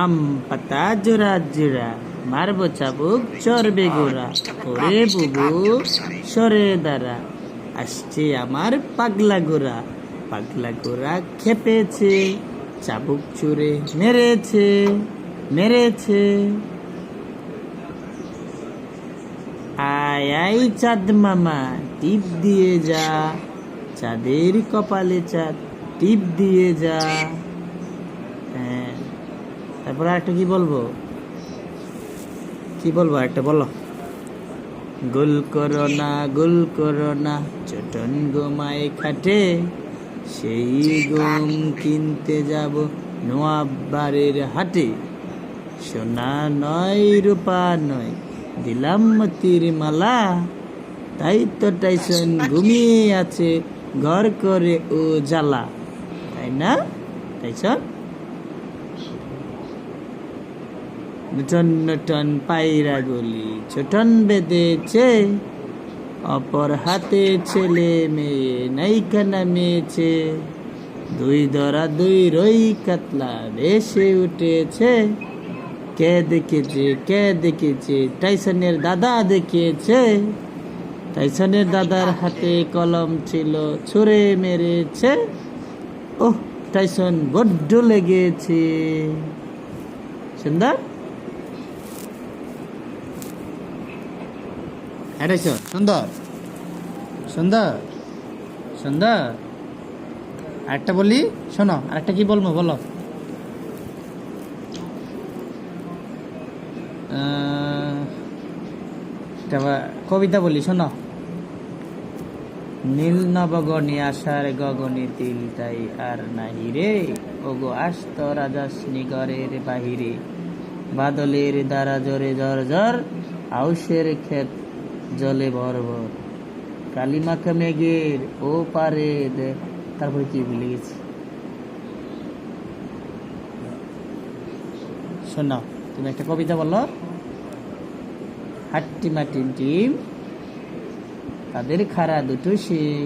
আম পাতা জোড়া জোড়া, মারবো চাবুক চড়বে গোড়া, ওরে বুবু সরে দাঁড়া, আসছে আমার পাগলা গোরা। পাগলা গোরা খেপেছে, চাবুক ছুঁড়ে মেরেছে, মেরেছে। আয় আয় চাঁদ মামা টিপ দিয়ে যা, চাঁদের কপালে চাঁদ টিপ দিয়ে যা। হ্যাঁ, তারপর একটা কি বলবো, কি বলবো একটা বলো। গোল করো না চটন গোমায় খাটে, সেই গম কিনতে যাব নোয়াবাড়ির হাটে। সোনা নয় রূপা নয় দিলাম মতির মালা, তাই তো টাইসন ঘুমিয়ে আছে ঘর করে ও জ্বালা। তাই না টাইসন? নটন নটন পায়রা গুলি ছোটন বেঁধেছে, অপর হাতে ছেলে মেয়ে নাইখানা মেয়েছে। দুই ধরা দুই রই কাতলা ভেসে উঠেছে, কে দেখেছে টাইসনের দাদা দেখেছে। টাইসনের দাদার হাতে কলম ছিল ছুঁড়ে মেরেছে, ওহ টাইসন বড্ড লেগেছে। সুন্দর, হ্যাঁ টাইসন সুন্দর সুন্দর সুন্দর। আরেকটা বলি শোনো, আরেকটা কি বলবো বলো। কবিতা বলি শোনো। নীল নবগণে আশার গগনে তিল তাই আর নাহি রে, ওগো আসত রাজাসনি ঘরের বাহিরে। বাদলের দ্বারা জোরে ঝর ঝর, আউশের ক্ষেত জলে ভর ভর। কালিমাখা মেঘের ও পারে তারপরে কি ভুলে গেছি শোনো। তুমি একটা কবিতা বলো। হাট্টিমা টিম টিম তাদের খাড়া দুটো শিং,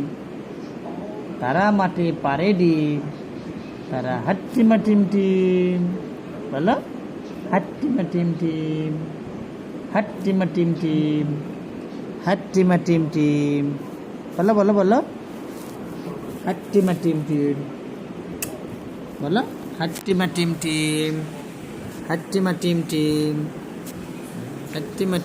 তারা মাঠে পারে ডিম, তারা হাট্টিমা টিম টিম। বলো হাট্টিমা টিম টিম, হাট্টিমা টিম টিম, হাট্টিমা টিম টিম। বলো বলো বলো হাট্টিমা টিম টিম। বলো হাট্টিমা টিম টিম, হাট্টিমা টিম টিম, হাট্টিমা